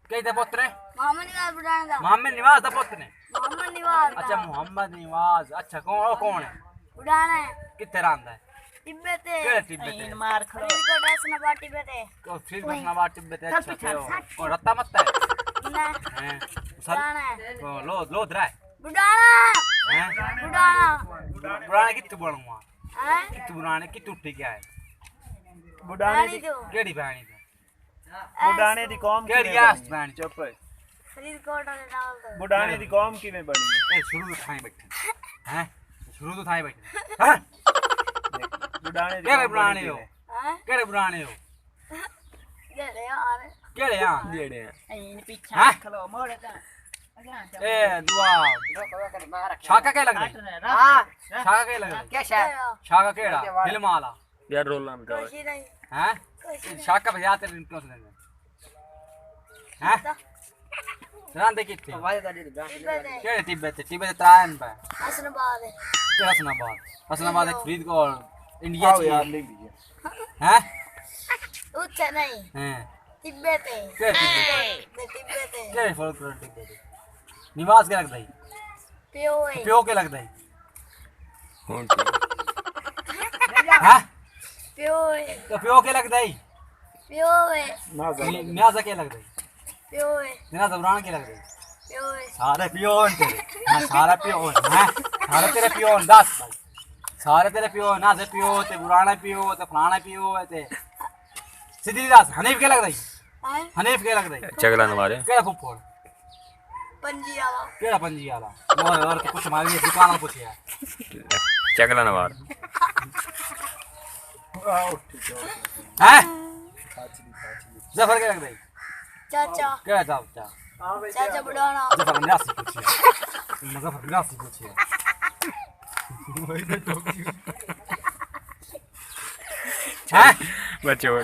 कहते पुत्र मोहम्मद निवाज बुढ़ाने दा। मोहम्मद निवाज दा पुत्र ने। मोहम्मद निवाज दा। अच्छा मोहम्मद निवाज। अच्छा कौन है? बुढ़ाना है। कितने रंदा है? तिब्बत है। केड़े तिब्बत है? मार खड़ो फरीदकोट हसनाबाद तिब्बत है। को फरीदकोट तिब्बत है। अच्छा और रत्ता मत है ना हैं बुढ़ाना है। लो द्राय बुढ़ाना हैं बुढ़ाना पुराने कितने बनूंगा हैं कितने पुराने कितने उठी क्या है? बुढ़ाने दी केड़ी बहनी थे? बुढ़ाने दी कौम केड़ी आस बहनी चुप है। फरीदकोट वाले नाल तो बुढ़ाने दी कौम किवें बनी है? ए शुरू तो थाई बैठे हैं शुरू तो थाई बैठे हैं बुढ़ाने दी केड़े पुराने हो? हैं केड़े पुराने हो? गेले यार केड़े हां जेड़े हैं? पीछे खलो मोड़े दा ए दुआ शाका के लग रही हां शाका के लग रही क्या शायद शाका केड़ा फिल्म वाला यार रोलन का कुछ नहीं हैं शाका बजाते क्यों सुनेंगे हैं रांदे कितने तिब्बत है। केड़े तिब्बत त्रान पे हसनाबाद है। केड़ा हसनाबाद एक फरीदकोट इंडिया आओ यार ची ले लीजिए हैं उच्च नहीं हैं तिब्बत है। केड़े तिब्बत है। केड़े फरीदकोट तिब्बत निवास के लगदा है प्यो है। प्यो के लगदा है कौन हैं प्यो है। तो प्यो के लगदा है प्यो है। ना न्याजा के लगदा है प्यो है। जना जबरान के लगदा है प्यो है। सारे पियोन तेरे हाँ सारा पियोन हैं सारे तेरे पियोन दस भाई सारे तेरे पियोन ना से पियो ते पुराना पियो ते फलाना पियो है ते सीधी दास हनीफ के लगदा है हैं हनीफ के लगदा है चगला नवारे केड़ा फुफड़ पंजी वाला केड़ा पंजी वाला और तो कुछ मारी दुकान में पूछिया चगला नवार हैं जफर के लगदा है चाचा केड़ा चाचा चाचा बुढ़ाना जफर निरासी पूछिया जफर निरासी पूछिया हैं बच्चे बोल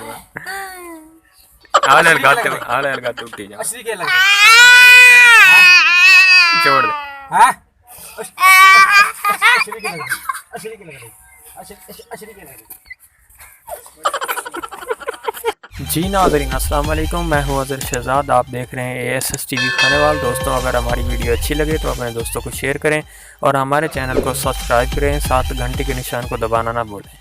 आले गाते उठी जा असली के लगदा छोड़ दे हैं असली के लगदा असली के लगदा असली के लगदा जी नाज़रीन अस्सलाम वालेकुम, मैं हूं अज़र शहजाद। आप देख रहे हैं ASS TV खानेवाल। दोस्तों अगर हमारी वीडियो अच्छी लगे तो अपने दोस्तों को शेयर करें और हमारे चैनल को सब्सक्राइब करें, साथ घंटे के निशान को दबाना ना भूलें।